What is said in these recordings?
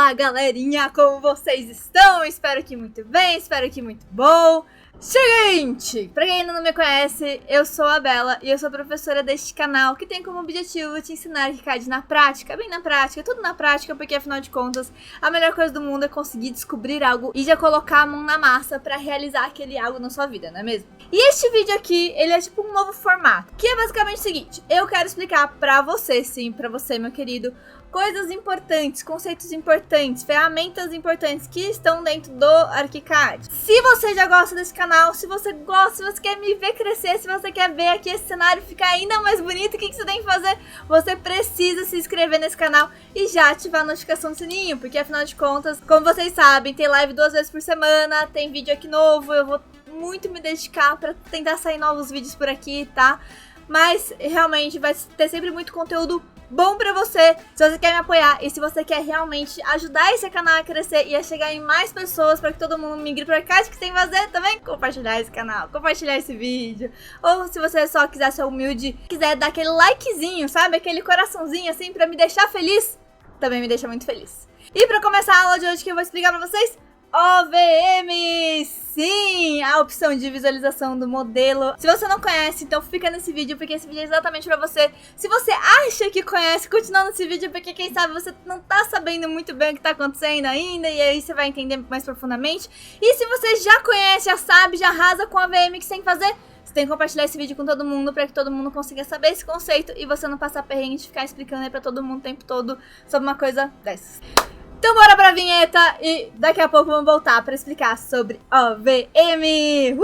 Olá, galerinha, como vocês estão? Espero que muito bem, espero que muito bom. Seguinte, pra quem ainda não me conhece, eu sou a Bela e eu sou professora deste canal que tem como objetivo te ensinar ArchiCAD na prática, bem na prática, tudo na prática, porque afinal de contas, a melhor coisa do mundo é conseguir descobrir algo e já colocar a mão na massa pra realizar aquele algo na sua vida, não é mesmo? E este vídeo aqui, ele é tipo um novo formato, que é basicamente o seguinte: eu quero explicar pra você, sim, pra você, meu querido, coisas importantes, conceitos importantes, ferramentas importantes que estão dentro do ArchiCAD. Se você já gosta desse canal, se você gosta, se você quer me ver crescer, se você quer ver aqui esse cenário ficar ainda mais bonito, o que você tem que fazer? Você precisa se inscrever nesse canal e já ativar a notificação do sininho, porque afinal de contas, como vocês sabem, tem live 2 vezes por semana, tem vídeo aqui novo, eu vou muito me dedicar pra tentar sair novos vídeos por aqui, tá? Mas realmente vai ter sempre muito conteúdo bom pra você, se você quer me apoiar e se você quer realmente ajudar esse canal a crescer e a chegar em mais pessoas para que todo mundo migre pra cá, que você tem que fazer também compartilhar esse canal, compartilhar esse vídeo. Ou se você só quiser ser humilde, quiser dar aquele likezinho, sabe? Aquele coraçãozinho assim pra me deixar feliz, também me deixa muito feliz. E pra começar a aula de hoje que eu vou explicar pra vocês, OVM, sim, a opção de visualização do modelo. Se você não conhece, então fica nesse vídeo, porque esse vídeo é exatamente pra você. Se você acha que conhece, continua nesse vídeo, porque quem sabe você não tá sabendo muito bem o que tá acontecendo ainda, e aí você vai entender mais profundamente. E se você já conhece, já sabe, já arrasa com a OVM, que você tem que fazer? Você tem que compartilhar esse vídeo com todo mundo pra que todo mundo consiga saber esse conceito e você não passar perrengue de ficar explicando aí pra todo mundo o tempo todo sobre uma coisa dessas. Então bora pra vinheta e daqui a pouco vamos voltar pra explicar sobre OVM!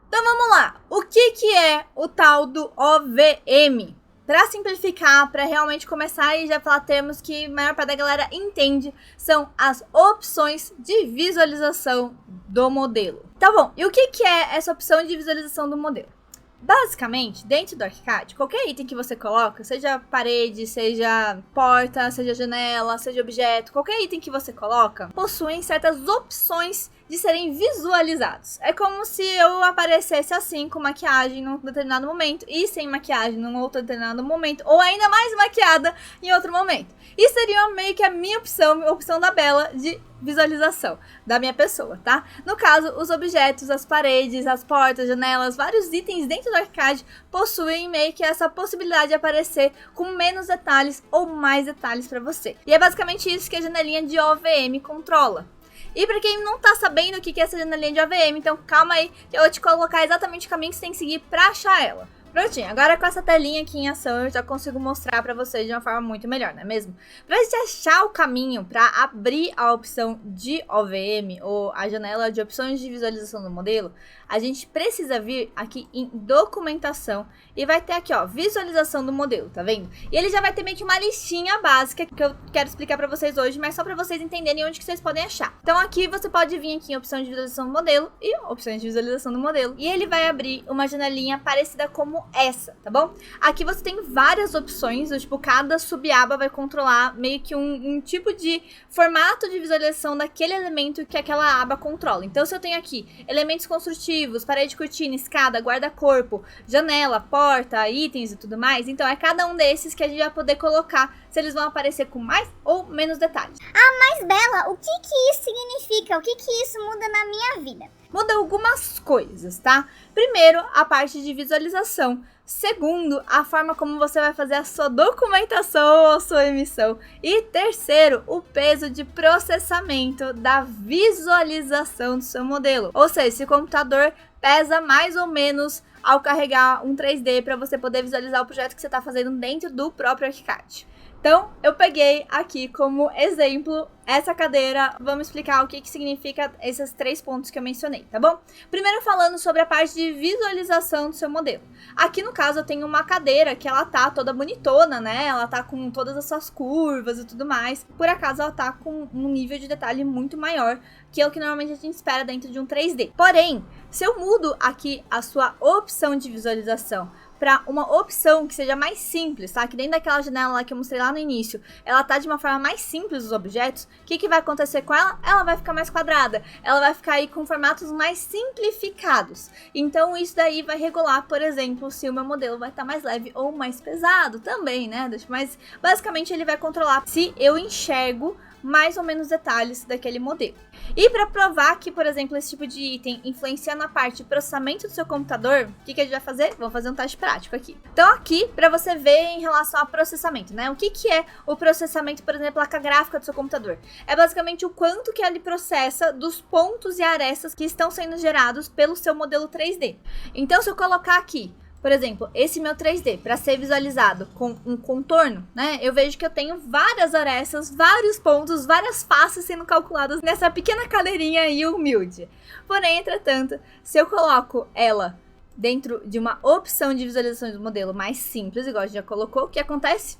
Então vamos lá, o que é o tal do OVM? Pra simplificar, pra realmente começar e já falar termos que a maior parte da galera entende, são as opções de visualização do modelo. Tá bom, e o que é essa opção de visualização do modelo? Basicamente, dentro do ArchiCAD, qualquer item que você coloca, seja parede, seja porta, seja janela, seja objeto, qualquer item que você coloca, possuem certas opções de serem visualizados. É como se eu aparecesse assim, com maquiagem num determinado momento e sem maquiagem num outro determinado momento, ou ainda mais maquiada em outro momento. Isso seria meio que a minha opção, a opção da Bela de visualização da minha pessoa, tá? No caso, os objetos, as paredes, as portas, janelas, vários itens dentro do ArchiCAD possuem meio que essa possibilidade de aparecer com menos detalhes ou mais detalhes para você. E é basicamente isso que a janelinha de OVM controla. E pra quem não tá sabendo o que é essa janelinha de OVM, então calma aí que eu vou te colocar exatamente o caminho que você tem que seguir pra achar ela. Prontinho, agora com essa telinha aqui em ação eu já consigo mostrar pra vocês de uma forma muito melhor, não é mesmo? Pra gente achar o caminho pra abrir a opção de OVM ou a janela de opções de visualização do modelo, a gente precisa vir aqui em documentação e vai ter aqui, ó, visualização do modelo, tá vendo? E ele já vai ter meio que uma listinha básica que eu quero explicar pra vocês hoje, mas só pra vocês entenderem onde que vocês podem achar. Então aqui você pode vir aqui em opção de visualização do modelo e opções de visualização do modelo. E ele vai abrir uma janelinha parecida como essa, tá bom? Aqui você tem várias opções, tipo, cada subaba vai controlar meio que um tipo de formato de visualização daquele elemento que aquela aba controla. Então se eu tenho aqui elementos construtivos, parede, cortina, escada, guarda-corpo, janela, porta, itens e tudo mais, então é cada um desses que a gente vai poder colocar se eles vão aparecer com mais ou menos detalhes. Ah, mas Bela, o que isso significa? O que isso muda na minha vida? Muda algumas coisas, tá? Primeiro, a parte de visualização. Segundo, a forma como você vai fazer a sua documentação ou a sua emissão. E terceiro, o peso de processamento da visualização do seu modelo. Ou seja, se o computador pesa mais ou menos ao carregar um 3D para você poder visualizar o projeto que você está fazendo dentro do próprio ArchiCAD. Então, eu peguei aqui como exemplo essa cadeira. Vamos explicar o que significa esses 3 pontos que eu mencionei, tá bom? Primeiro falando sobre a parte de visualização do seu modelo. Aqui no caso eu tenho uma cadeira que ela tá toda bonitona, né? Ela tá com todas as suas curvas e tudo mais. Por acaso ela tá com um nível de detalhe muito maior que é o que normalmente a gente espera dentro de um 3D. Porém, se eu mudo aqui a sua opção de visualização para uma opção que seja mais simples, tá? Que dentro daquela janela lá que eu mostrei lá no início, ela tá de uma forma mais simples os objetos, o que vai acontecer com ela? Ela vai ficar mais quadrada, ela vai ficar aí com formatos mais simplificados. Então isso daí vai regular, por exemplo, se o meu modelo vai estar mais leve ou mais pesado também, né? Mas basicamente ele vai controlar se eu enxergo mais ou menos detalhes daquele modelo. E para provar que, por exemplo, esse tipo de item influencia na parte de processamento do seu computador, o que a gente vai fazer? Vamos fazer um teste prático aqui. Então aqui, para você ver em relação ao processamento, né? O que é o processamento, por exemplo, placa gráfica do seu computador? É basicamente o quanto que ele processa dos pontos e arestas que estão sendo gerados pelo seu modelo 3D. Então se eu colocar aqui, por exemplo, esse meu 3D, para ser visualizado com um contorno, né? Eu vejo que eu tenho várias arestas, vários pontos, várias faces sendo calculadas nessa pequena cadeirinha aí humilde. Porém, entretanto, se eu coloco ela dentro de uma opção de visualização do modelo mais simples, igual a gente já colocou, o que acontece?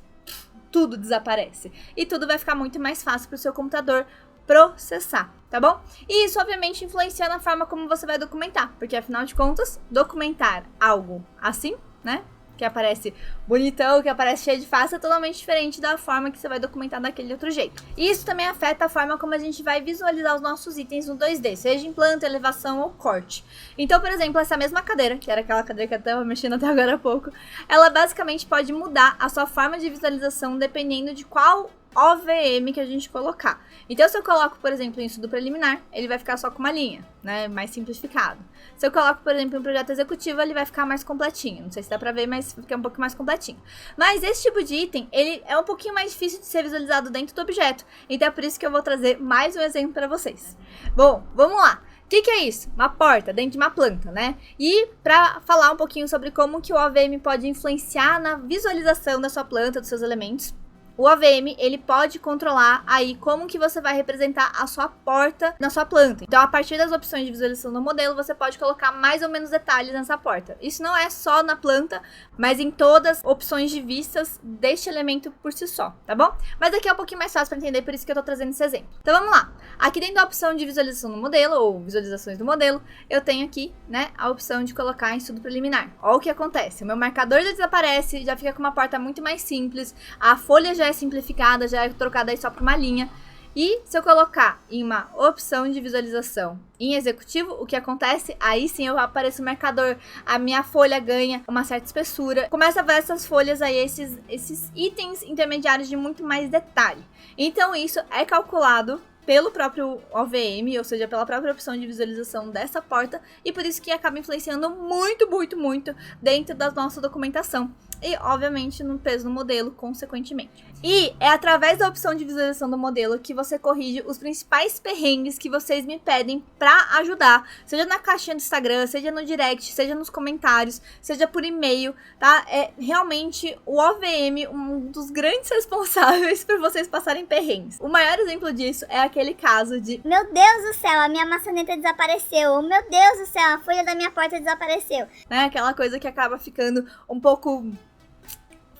Tudo desaparece. E tudo vai ficar muito mais fácil para o seu computador processar, tá bom? E isso obviamente influencia na forma como você vai documentar, porque afinal de contas, documentar algo assim, né, que aparece bonitão, que aparece cheio de face, é totalmente diferente da forma que você vai documentar daquele outro jeito. E isso também afeta a forma como a gente vai visualizar os nossos itens no 2D, seja em planta, elevação ou corte. Então, por exemplo, essa mesma cadeira, que era aquela cadeira que eu estava mexendo até agora há pouco, ela basicamente pode mudar a sua forma de visualização dependendo de qual OVM que a gente colocar. Então, se eu coloco, por exemplo, em estudo preliminar, ele vai ficar só com uma linha, né, mais simplificado. Se eu coloco, por exemplo, em um projeto executivo, ele vai ficar mais completinho. Não sei se dá pra ver, mas fica um pouco mais completinho. Mas esse tipo de item, ele é um pouquinho mais difícil de ser visualizado dentro do objeto. Então é por isso que eu vou trazer mais um exemplo pra vocês. Bom, vamos lá. O que é isso? Uma porta dentro de uma planta, né? E para falar um pouquinho sobre como que o OVM pode influenciar na visualização da sua planta, dos seus elementos, o OVM, ele pode controlar aí como que você vai representar a sua porta na sua planta. Então, a partir das opções de visualização do modelo, você pode colocar mais ou menos detalhes nessa porta. Isso não é só na planta, mas em todas as opções de vistas deste elemento por si só, tá bom? Mas aqui é um pouquinho mais fácil para entender, por isso que eu tô trazendo esse exemplo. Então, vamos lá. Aqui dentro da opção de visualização do modelo, ou visualizações do modelo, eu tenho aqui, né, a opção de colocar em estudo preliminar. Olha o que acontece. O meu marcador já desaparece, já fica com uma porta muito mais simples, a folha já é simplificada, já é trocada aí só por uma linha. E se eu colocar em uma opção de visualização em executivo, o que acontece? Aí sim eu apareço o marcador, a minha folha ganha uma certa espessura. Começa a ver essas folhas aí, esses itens intermediários de muito mais detalhe. Então isso é calculado pelo próprio OVM, ou seja, pela própria opção de visualização dessa porta, e por isso que acaba influenciando muito, muito, muito dentro da nossa documentação. E, obviamente, no peso do modelo, consequentemente. E é através da opção de visualização do modelo que você corrige os principais perrengues que vocês me pedem pra ajudar. Seja na caixinha do Instagram, seja no direct, seja nos comentários, seja por e-mail, tá? É realmente o OVM um dos grandes responsáveis por vocês passarem perrengues. O maior exemplo disso é aquele caso de: meu Deus do céu, a minha maçaneta desapareceu. Meu Deus do céu, a folha da minha porta desapareceu. Né? Aquela coisa que acaba ficando um pouco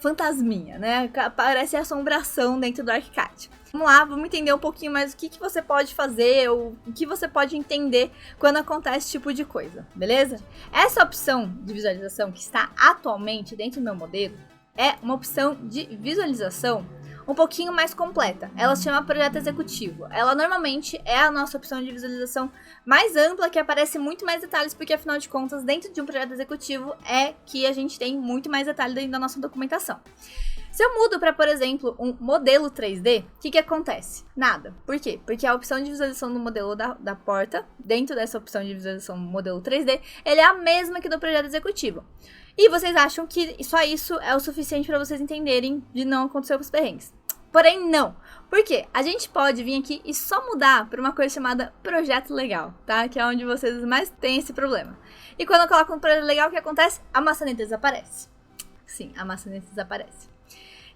fantasminha, né? Parece assombração dentro do ArchiCAD. Vamos lá, vamos entender um pouquinho mais o que você pode fazer, ou o que você pode entender quando acontece esse tipo de coisa, beleza? Essa opção de visualização que está atualmente dentro do meu modelo é uma opção de visualização um pouquinho mais completa. Ela se chama projeto executivo. Ela normalmente é a nossa opção de visualização mais ampla, que aparece muito mais detalhes, porque afinal de contas, dentro de um projeto executivo é que a gente tem muito mais detalhe dentro da nossa documentação. Se eu mudo para, por exemplo, um modelo 3D, o que acontece? Nada. Por quê? Porque a opção de visualização do modelo da porta, dentro dessa opção de visualização do modelo 3D, ele é a mesma que do projeto executivo. E vocês acham que só isso é o suficiente para vocês entenderem de não acontecer os perrengues. Porém, não. Por quê? A gente pode vir aqui e só mudar para uma coisa chamada projeto legal, tá? Que é onde vocês mais têm esse problema. E quando eu coloco um projeto legal, o que acontece? A maçaneta desaparece. Sim, a maçaneta desaparece.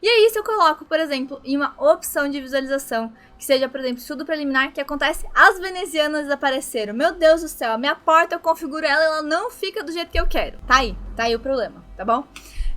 E aí, se eu coloco, por exemplo, em uma opção de visualização, que seja, por exemplo, estudo preliminar, que acontece, as venezianas desapareceram. Meu Deus do céu, a minha porta, eu configuro ela, ela não fica do jeito que eu quero. Tá aí o problema, tá bom?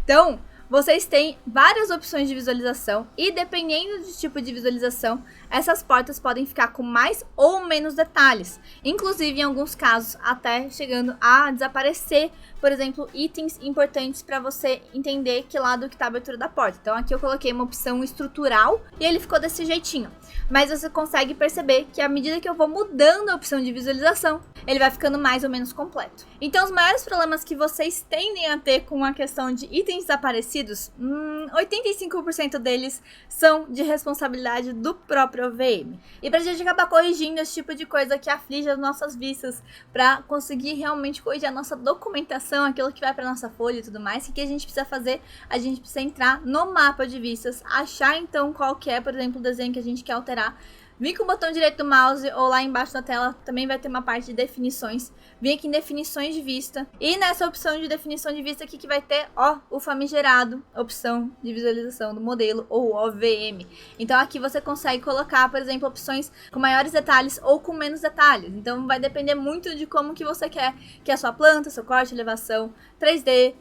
Então, vocês têm várias opções de visualização e dependendo do tipo de visualização, essas portas podem ficar com mais ou menos detalhes, inclusive em alguns casos até chegando a desaparecer, por exemplo, itens importantes para você entender que lado que está a abertura da porta. Então aqui eu coloquei uma opção estrutural e ele ficou desse jeitinho, mas você consegue perceber que à medida que eu vou mudando a opção de visualização, ele vai ficando mais ou menos completo. Então os maiores problemas que vocês tendem a ter com a questão de itens desaparecidos, 85% deles são de responsabilidade do próprio OVM. E pra gente acabar corrigindo esse tipo de coisa que aflige as nossas vistas, pra conseguir realmente corrigir a nossa documentação, aquilo que vai pra nossa folha e tudo mais, o que a gente precisa fazer? A gente precisa entrar no mapa de vistas, achar então qual que é, por exemplo, o desenho que a gente quer alterar, vir com o botão direito do mouse ou lá embaixo da tela também vai ter uma parte de definições. Vim aqui em definições de vista e nessa opção de definição de vista aqui que vai ter, ó, o famigerado opção de visualização do modelo ou OVM. Então aqui você consegue colocar, por exemplo, opções com maiores detalhes ou com menos detalhes. Então vai depender muito de como que você quer que a sua planta, seu corte, elevação, 3D,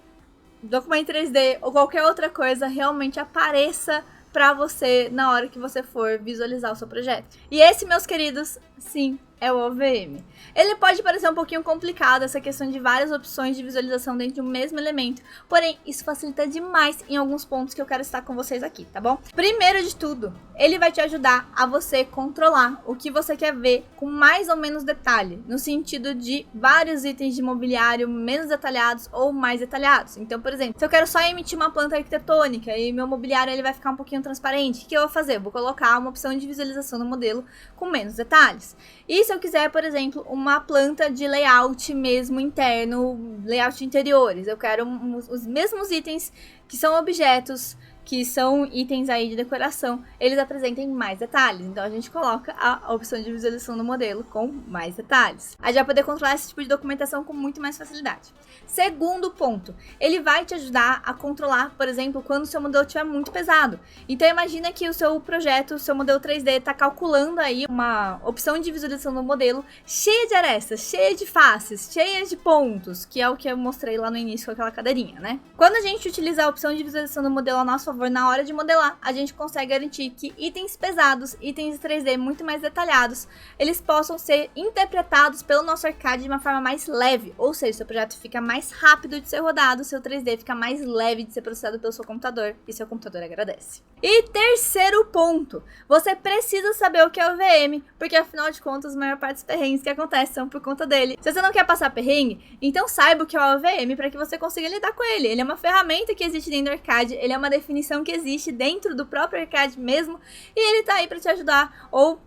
documento 3D ou qualquer outra coisa realmente apareça para você na hora que você for visualizar o seu projeto. E esse, meus queridos, sim, é o OVM. Ele pode parecer um pouquinho complicado, essa questão de várias opções de visualização dentro de um mesmo elemento, porém, isso facilita demais em alguns pontos que eu quero estar com vocês aqui, tá bom? Primeiro de tudo, ele vai te ajudar a você controlar o que você quer ver com mais ou menos detalhe, no sentido de vários itens de mobiliário menos detalhados ou mais detalhados. Então, por exemplo, se eu quero só emitir uma planta arquitetônica e meu mobiliário ele vai ficar um pouquinho transparente, o que eu vou fazer? Eu vou colocar uma opção de visualização no modelo com menos detalhes. E se eu quiser, por exemplo, uma planta de layout mesmo interno, layout de interiores, eu quero os mesmos itens que são objetos, que são itens aí de decoração, eles apresentem mais detalhes. Então a gente coloca a opção de visualização no modelo com mais detalhes. A gente vai poder controlar esse tipo de documentação com muito mais facilidade. Segundo ponto, ele vai te ajudar a controlar, por exemplo, quando o seu modelo estiver muito pesado. Então imagina que o seu projeto, o seu modelo 3D está calculando aí uma opção de visualização no modelo cheia de arestas, cheia de faces, cheia de pontos, que é o que eu mostrei lá no início com aquela cadeirinha, né? Quando a gente utiliza a opção de visualização no modelo a nosso favor, na hora de modelar, a gente consegue garantir que itens pesados, itens de 3D muito mais detalhados, eles possam ser interpretados pelo nosso arcade de uma forma mais leve, ou seja, seu projeto fica mais rápido de ser rodado, seu 3D fica mais leve de ser processado pelo seu computador e seu computador agradece. E terceiro ponto, você precisa saber o que é o OVM, porque afinal de contas, a maior parte dos perrengues que acontecem são por conta dele. Se você não quer passar perrengue, então saiba o que é o OVM para que você consiga lidar com ele. Ele é uma ferramenta que existe dentro do arcade, ele é uma definição que existe dentro do próprio arcade mesmo, e ele tá aí pra te ajudar, ou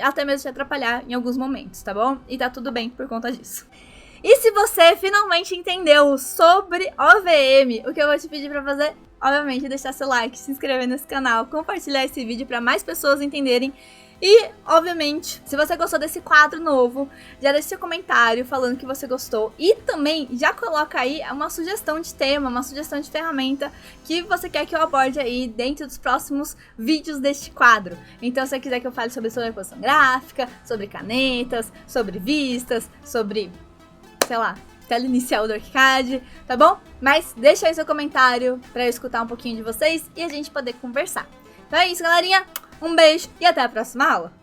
até mesmo te atrapalhar em alguns momentos, tá bom? E tá tudo bem por conta disso. E se você finalmente entendeu sobre OVM, o que eu vou te pedir pra fazer, obviamente, é deixar seu like, se inscrever nesse canal, compartilhar esse vídeo pra mais pessoas entenderem. E, obviamente, se você gostou desse quadro novo, já deixa seu comentário falando que você gostou. E também já coloca aí uma sugestão de tema, uma sugestão de ferramenta que você quer que eu aborde aí dentro dos próximos vídeos deste quadro. Então, se você quiser que eu fale sobre sobreposição gráfica, sobre canetas, sobre vistas, sobre, sei lá, tela inicial do arcade, tá bom? Mas deixa aí seu comentário pra eu escutar um pouquinho de vocês e a gente poder conversar. Então é isso, galerinha. Um beijo e até a próxima aula!